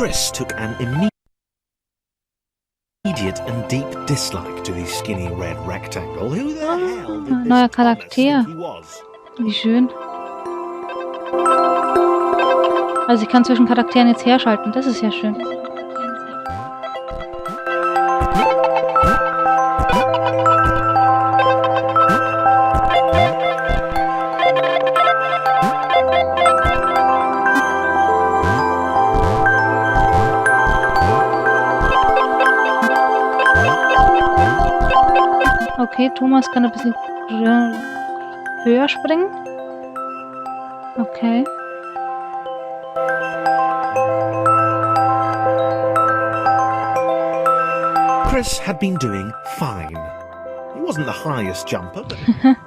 Chris took an immediate and deep dislike to the skinny red rectangle. Who the hell did Neuer this Thomas Charakter. think he was? Wie schön. Also ich kann zwischen Charakteren jetzt herschalten. Das ist ja schön. Okay, Thomas kann ein bisschen höher springen. Okay. Chris had been doing fine. He wasn't the highest jumper, but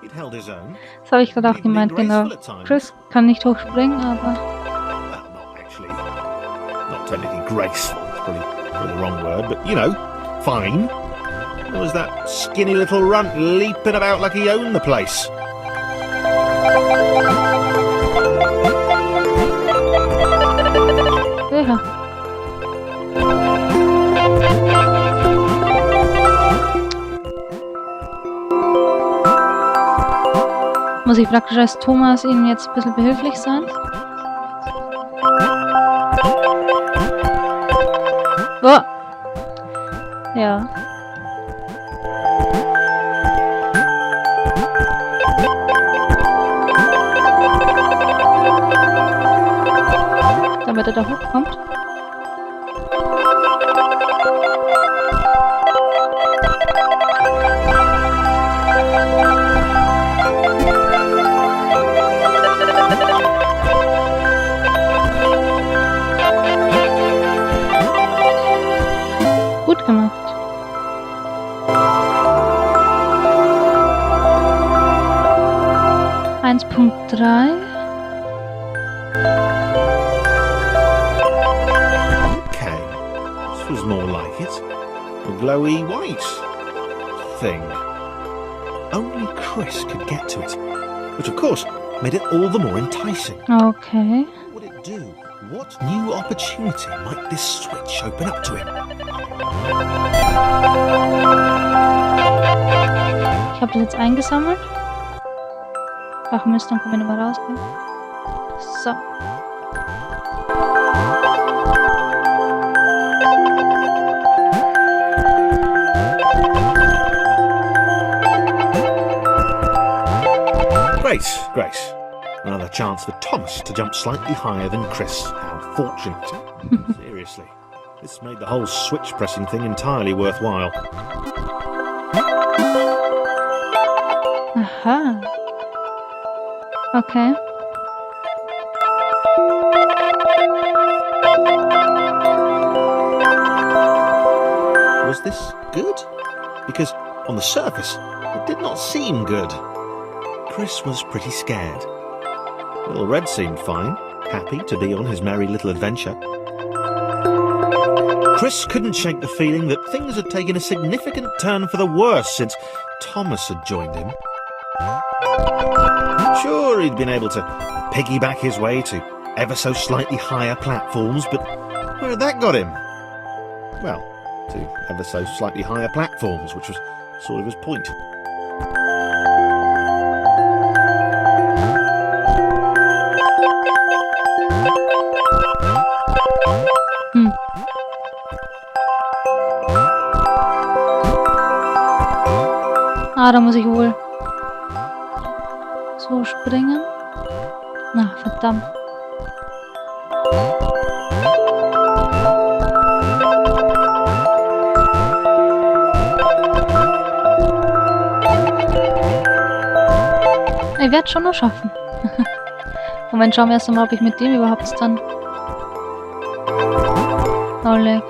he'd held his own. Das habe ich gerade auch gemeint, genau. Chris kann nicht hochspringen, aber... Well, not actually. Not technically graceful, it's probably the wrong word, but, you know, fine. There was that skinny little runt leaping about like he owned the place. Ja. Muss ich praktisch als Thomas Ihnen jetzt ein bisschen behilflich sein? Oh! Ja. Damit er da hochkommt. Gut gemacht. .3. Was more like it. A glowy white thing. Only Chris could get to it, which of course made it all the more enticing. Okay. What would it do? What new opportunity might this switch open up to him? Ich habe das jetzt eingesammelt. Ach Mist, dann können wir nochmal rausgehen. So. Great. Another chance for Thomas to jump slightly higher than Chris. How fortunate. Seriously. This made the whole switch pressing thing entirely worthwhile. Aha. Okay. Was this good? Because on the surface, it did not seem good. Chris was pretty scared. Little Red seemed fine, happy to be on his merry little adventure. Chris couldn't shake the feeling that things had taken a significant turn for the worse since Thomas had joined him. Sure, he'd been able to piggyback his way to ever so slightly higher platforms, but where had that got him? Well, to ever so slightly higher platforms, which was sort of his point. Da muss ich wohl so springen. Na, verdammt. Ich werde es schon noch schaffen. Moment, schauen wir erst mal, ob ich mit dem überhaupt dann... Oh, leck.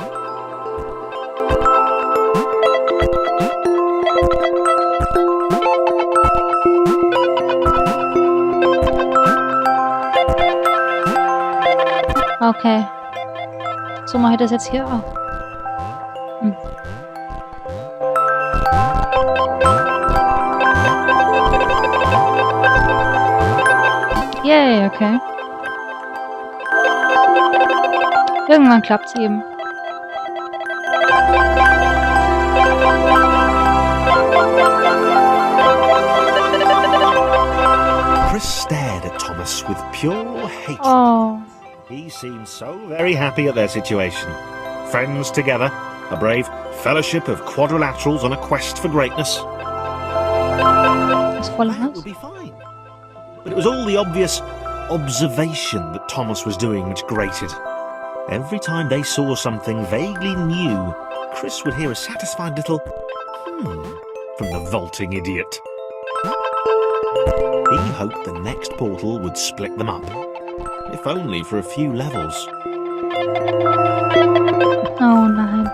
Okay. So mache ich das jetzt hier auch. Yay, okay. Irgendwann klappt's eben. Chris stared at Thomas with pure hatred. Oh. He seemed so very happy at their situation. Friends together, a brave fellowship of quadrilaterals on a quest for greatness. Das volle That Haus. would be fine. But it was all the obvious observation that Thomas was doing which grated. Every time they saw something vaguely new, Chris would hear a satisfied little from the vaulting idiot. He hoped the next portal would split them up, if only for a few levels. Oh nein.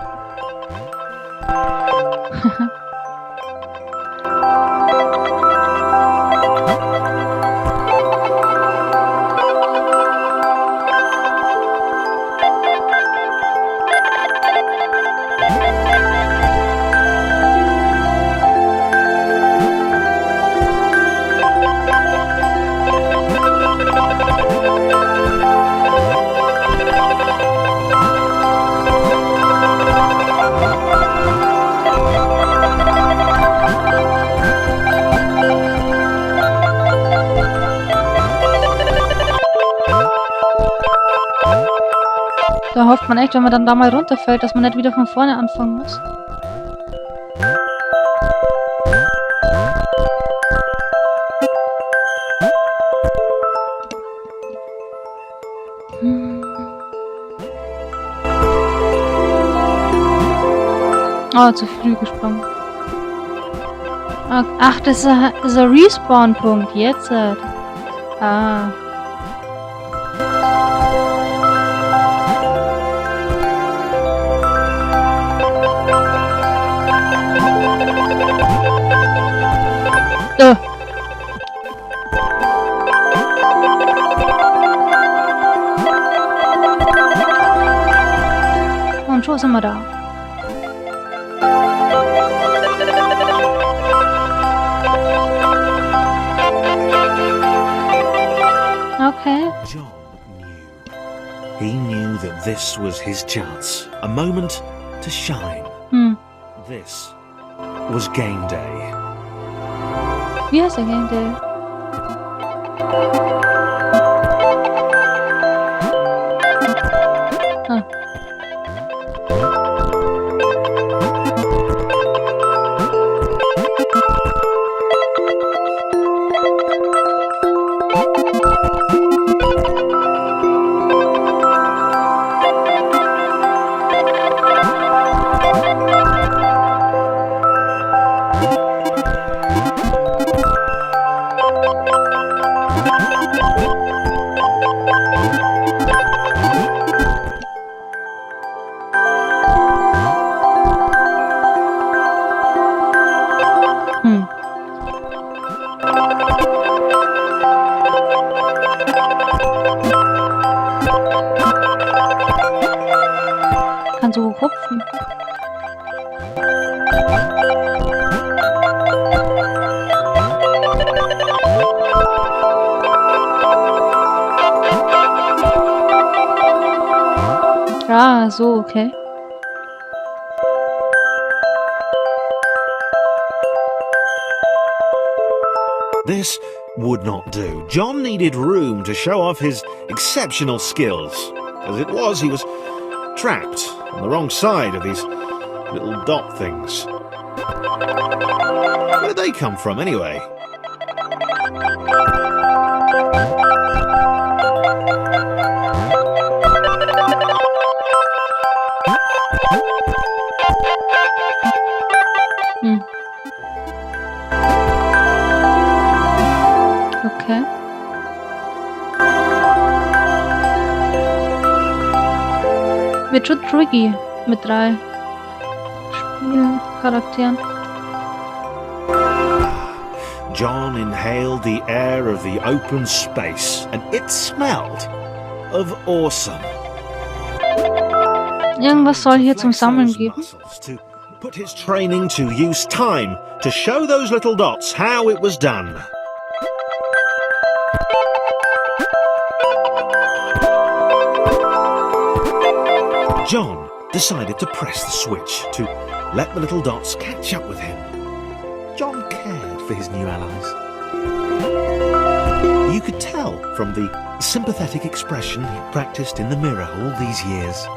Da hofft man echt, wenn man dann da mal runterfällt, dass man nicht wieder von vorne anfangen muss. Oh, zu früh gesprungen. Ach, das ist ein Respawn-Punkt. Jetzt. Ah. Und schon sind wir da. Okay. John knew. He knew that this was his chance. A moment to shine. This was game day. Wie heißt der Game Day? Kann so hupfen. Ah, so, okay. This would not do. John needed room to show off his exceptional skills. As it was, he was trapped on the wrong side of these little dot things. Where did they come from, anyway? Okay. Wird schon tricky mit 3 Spielcharakteren. John inhaled the air of the open space, and it smelled of awesome. Irgendwas soll hier zum Sammeln geben. To put his training to use, time to show those little dots how it was done. John decided to press the switch to let the little dots catch up with him. John cared for his new allies. You could tell from the sympathetic expression he'd practiced in the mirror all these years.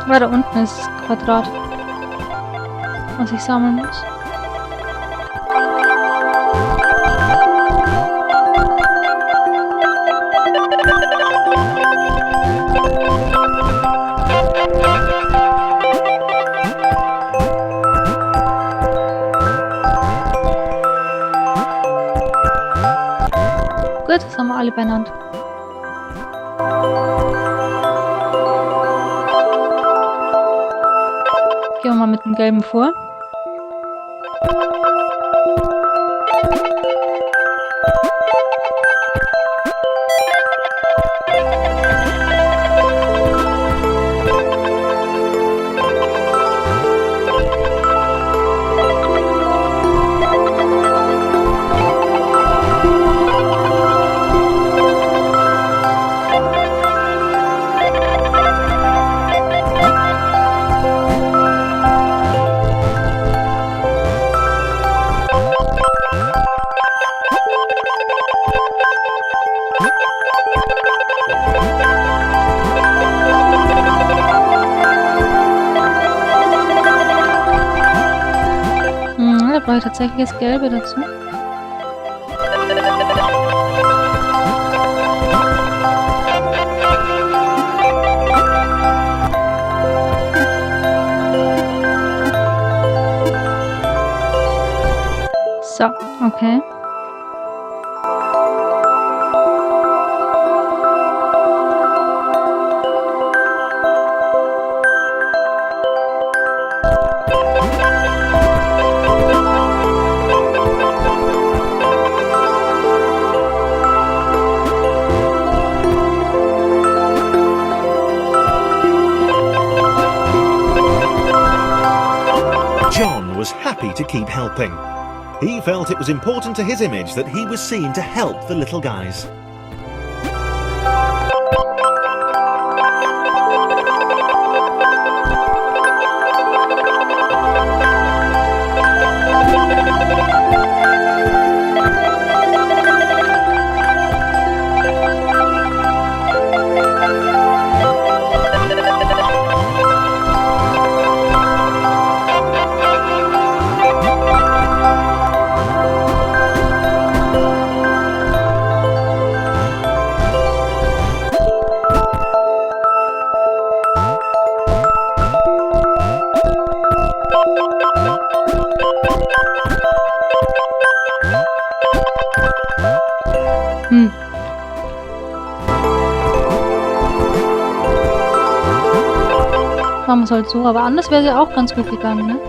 Da unten ist das Quadrat, was ich sammeln muss. Gut, das haben wir alle beieinander. Gehen wir mal mit dem Gelben vor. Da brauche ich tatsächlich das Gelbe dazu. So, okay. John was happy to keep helping. He felt it was important to his image that he was seen to help the little guys. Machen wir es halt so, aber anders wäre es ja auch ganz gut gegangen, ne?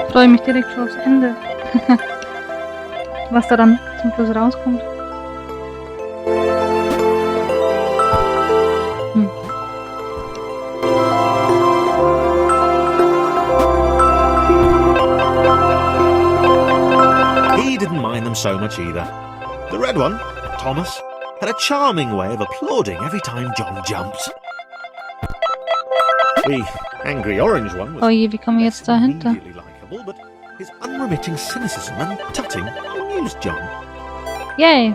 Ich freue mich direkt schon aufs Ende. Was da dann zum Schluss rauskommt. He didn't mind them so much either. The red one, Thomas, had a charming way of applauding every time John jumped. The angry orange one was Oh je, wie komme ich jetzt dahinter? immediately likable, but his unremitting cynicism and tutting amused John. Yay!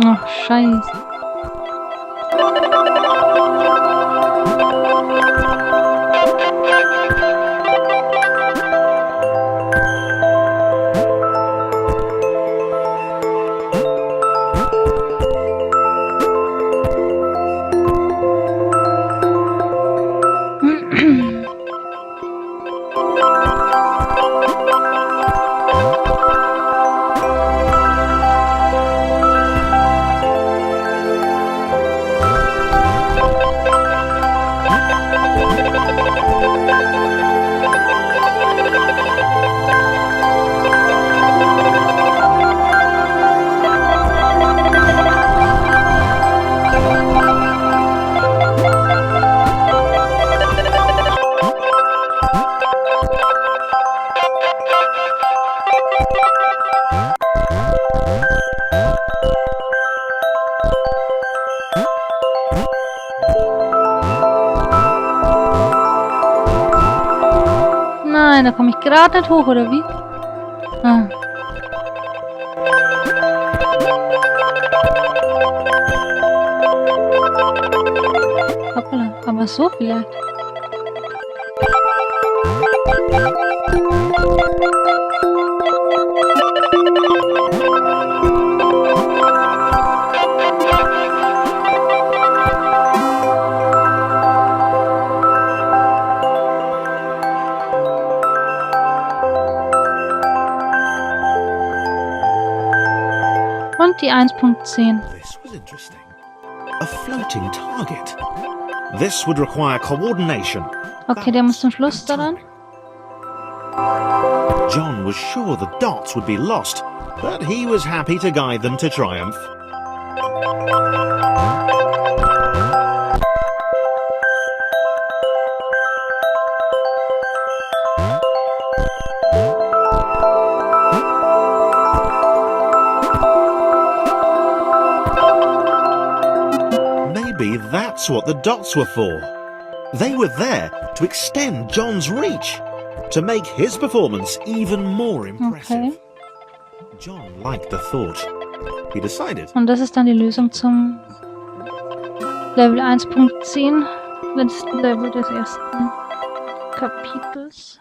Ach, scheiße. Nein, da komme ich gerade nicht hoch, oder wie? Ah. Hoppala, aber so vielleicht. Und die 1.10. This was interesting. A floating target. This would require coordination. Okay, der muss zum Schluss daran. John was sure the dots would be lost, but he was happy to guide them to triumph. Maybe that's what the dots were for. They were there to extend John's reach, to make his performance even more impressive. Okay. John liked the thought. He decided. Und das ist dann die Lösung zum Level 1.10, letzten Level des ersten Kapitels.